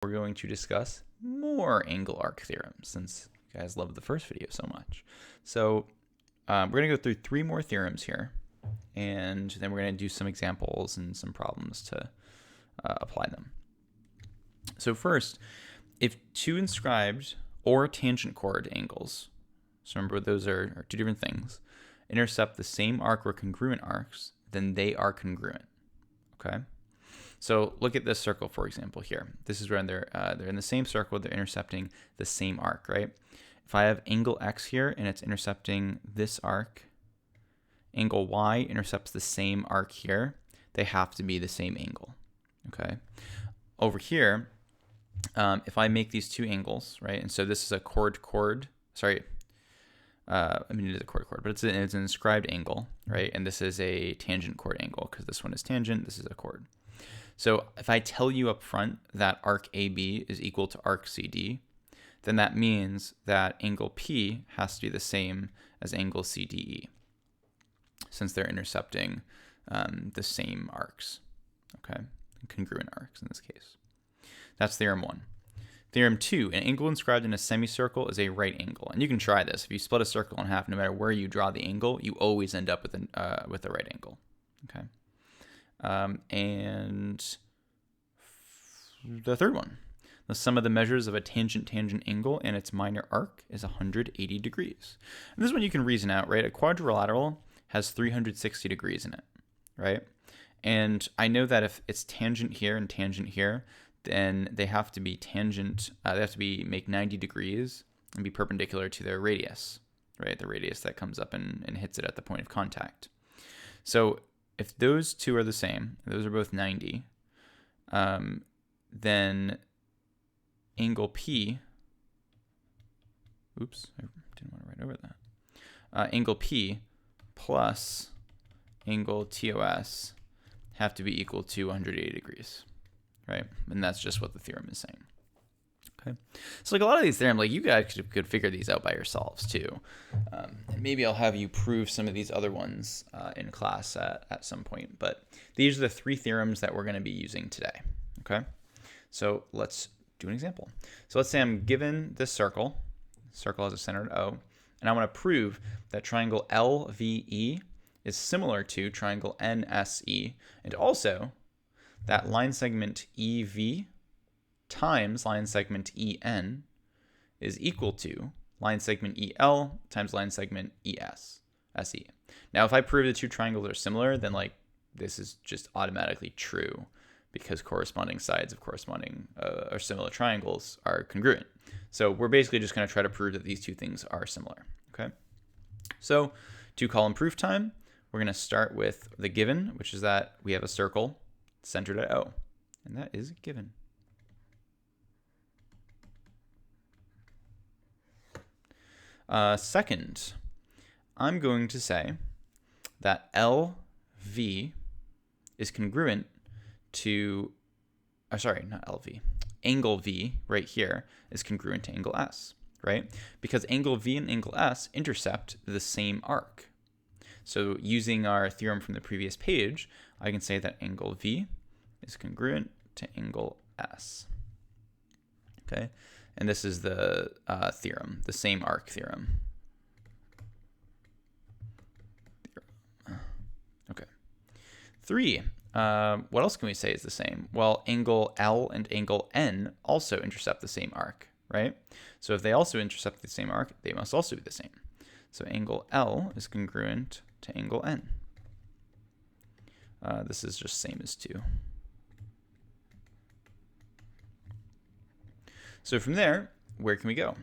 we're going to discuss more angle arc theorems since you guys loved the first video so much. So we're going to go through 3 more theorems here, and then we're going to do some examples and some problems to apply them. So first, if 2 inscribed or tangent chord angles, so remember those are 2 different things, intercept the same arc or congruent arcs, then they are congruent. Okay? So look at this circle, for example, here. This is when they're in the same circle, they're intercepting the same arc, right? If I have angle x here and it's intercepting this arc, angle y intercepts the same arc here, they have to be the same angle, okay? Over here, if I make these 2 angles, right? And so this is a chord, sorry, I mean it is a chord, but it's an inscribed angle, right? And this is a tangent chord angle because this one is tangent, this is a chord. So if I tell you up front that arc AB is equal to arc CD, then that means that angle P has to be the same as angle CDE, since they're intercepting the same arcs, okay? Congruent arcs in this case. That's theorem 1. Theorem 2, an angle inscribed in a semicircle is a right angle. And you can try this. If you split a circle in half, no matter where you draw the angle, you always end up with a right angle, okay? And the third one, the sum of the measures of a tangent-tangent angle and its minor arc is 180 degrees. And this is one you can reason out, right? A quadrilateral has 360 degrees in it, right? And I know that if it's tangent here and tangent here, then they have to be tangent, they have to make 90 degrees and be perpendicular to their radius, right? The radius that comes up and hits it at the point of contact. So if those 2 are the same, those are both 90, then angle P, oops, I didn't want to write over that. Angle P plus angle TOS have to be equal to 180 degrees, right? And that's just what the theorem is saying. Okay, so like a lot of these theorems, like you guys could figure these out by yourselves too. And maybe I'll have you prove some of these other ones in class at some point. But these are the 3 theorems that we're going to be using today. Okay, so let's do an example. So let's say I'm given this circle. The circle has a center at O, and I want to prove that triangle LVE is similar to triangle NSE, and also that line segment EV times line segment EN is equal to line segment EL times line segment SE. Now, if I prove the 2 triangles are similar, then like this is just automatically true because corresponding sides of corresponding or similar triangles are congruent. So we're basically just going to try to prove that these 2 things are similar. Okay. So 2-column proof time. We're going to start with the given, which is that we have a circle centered at O, and that is given. Second, I'm going to say that LV is congruent to, not LV, angle V right here is congruent to angle S, right? Because angle V and angle S intercept the same arc. So using our theorem from the previous page, I can say that angle V is congruent to angle S. Okay, and this is the theorem, the same arc theorem. Okay. 3, what else can we say is the same? Well, angle L and angle N also intercept the same arc, right? So if they also intercept the same arc, they must also be the same. So angle L is congruent to angle N. This is just same as 2. So from there, where can we go?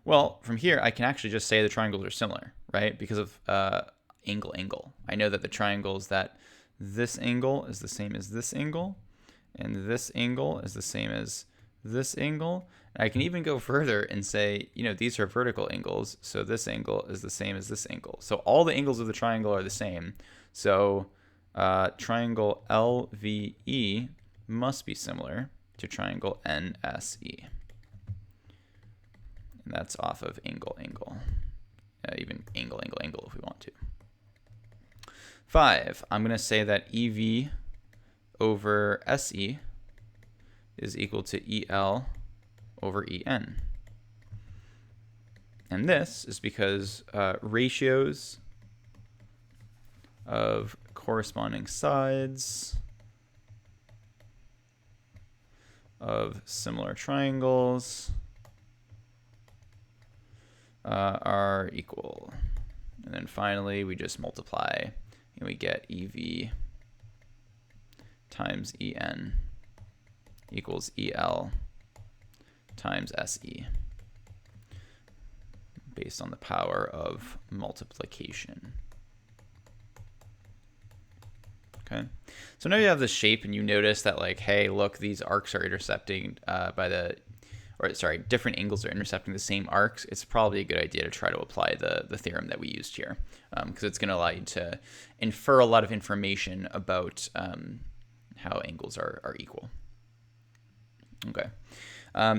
Well, from here, I can actually just say the triangles are similar, right? Because of angle. I know that the triangles that this angle is the same as this angle, and this angle is the same as this angle. And I can even go further and say, these are vertical angles, so this angle is the same as this angle. So all the angles of the triangle are the same. So triangle LVE must be similar to triangle NSE. And that's off of angle. Even angle if we want to. 5, I'm going to say that EV over SE is equal to EL over EN. And this is because ratios of corresponding sides of similar triangles are equal. And then finally, we just multiply and we get EV times EN equals EL times SE based on the power of multiplication. Okay, so now you have the shape and you notice that like, hey, look, these arcs are intersecting different angles are intercepting the same arcs. It's probably a good idea to try to apply the theorem that we used here, because it's going to allow you to infer a lot of information about how angles are equal. Okay.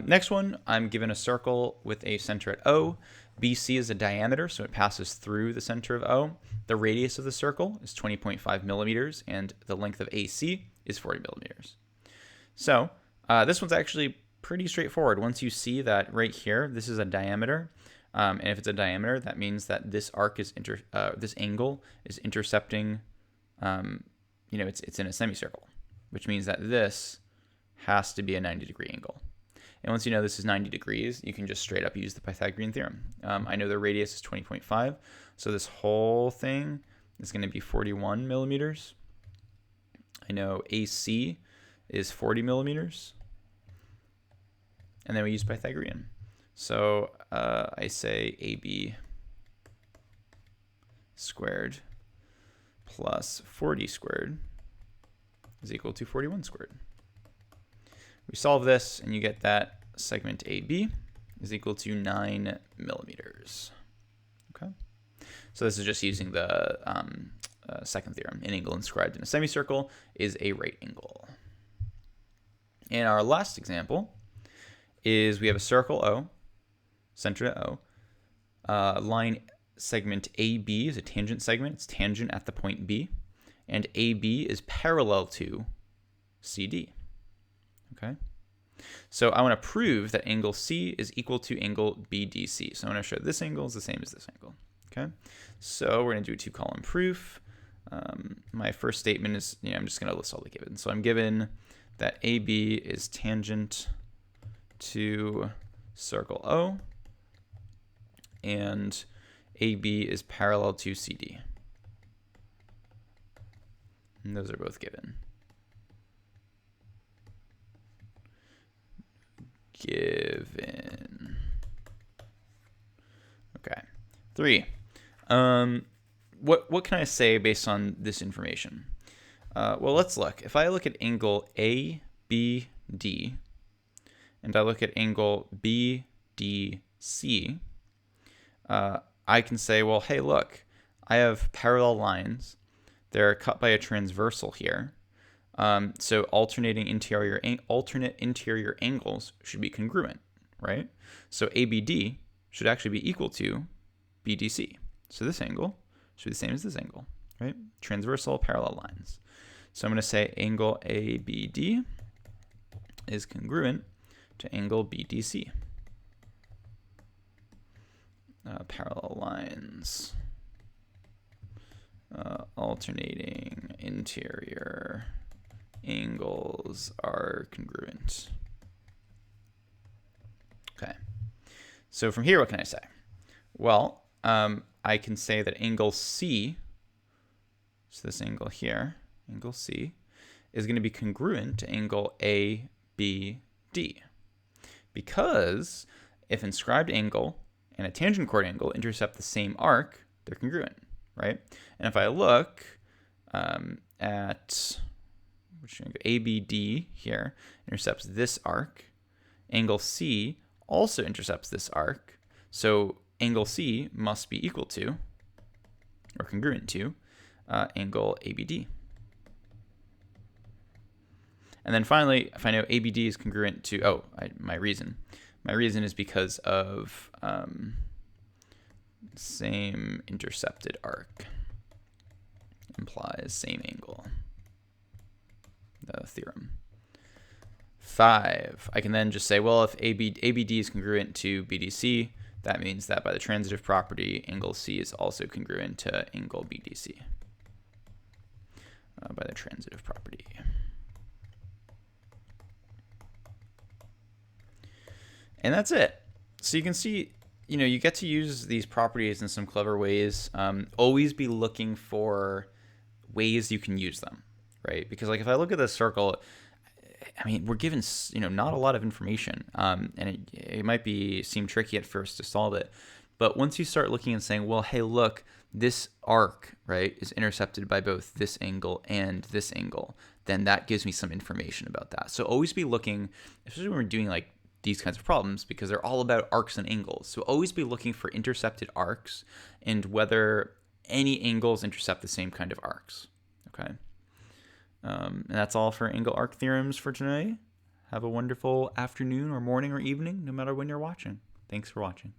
Next one, I'm given a circle with a center at O. BC is a diameter, so it passes through the center of O. The radius of the circle is 20.5 millimeters, and the length of AC is 40 millimeters. So this one's actually pretty straightforward. Once you see that right here, this is a diameter, and if it's a diameter, that means that this arc is this angle is intercepting. It's in a semicircle, which means that this has to be a 90-degree angle. And once you know this is 90 degrees, you can just straight up use the Pythagorean theorem. I know the radius is 20.5, so this whole thing is going to be 41 millimeters. I know AC is 40 millimeters. And then we use Pythagorean. So I say AB squared plus 40 squared is equal to 41 squared. We solve this, and you get that segment AB is equal to 9 millimeters. Okay, so this is just using the second theorem. An angle inscribed in a semicircle is a right angle. And our last example is we have a circle O, center at O. Line segment AB is a tangent segment. It's tangent at the point B. And AB is parallel to CD. Okay, so I want to prove that angle C is equal to angle BDC. So I want to show this angle is the same as this angle. Okay, so we're going to do a two-column proof. My first statement is, I'm just going to list all the givens. So I'm given that AB is tangent to circle O, and AB is parallel to CD. And those are both given. Okay. 3. What can I say based on this information? Well, let's look. If I look at angle ABD and I look at angle BDC, I can say, well, hey, look, I have parallel lines. They're cut by a transversal here. So alternate interior angles should be congruent, right? So ABD should actually be equal to BDC. So this angle should be the same as this angle, right? Transversal parallel lines. So I'm going to say angle ABD is congruent to angle BDC. Parallel lines. Alternating interior angles are congruent. Okay. So from here, what can I say? Well, I can say that angle C, so this angle here, angle C, is going to be congruent to angle ABD. Because if inscribed angle and a tangent chord angle intercept the same arc, they're congruent, right? And if I look at which ABD here intercepts this arc, angle C also intercepts this arc, so angle C must be equal to, or congruent to, angle ABD. And then finally, if I know ABD is congruent to, my reason is because of same intercepted arc implies same angle, the theorem. 5. I can then just say, well, if ABD is congruent to BDC, that means that by the transitive property, angle C is also congruent to angle BDC by the transitive property. And that's it. So you can see, you get to use these properties in some clever ways. Always be looking for ways you can use them, right? Because like if I look at this circle, I mean, we're given, not a lot of information, and it might seem tricky at first to solve it. But once you start looking and saying, well, hey, look, this arc, right, is intercepted by both this angle and this angle, then that gives me some information about that. So always be looking, especially when we're doing like these kinds of problems, because they're all about arcs and angles. So always be looking for intercepted arcs and whether any angles intercept the same kind of arcs, okay? And that's all for angle arc theorems for today. Have a wonderful afternoon or morning or evening, no matter when you're watching. Thanks for watching.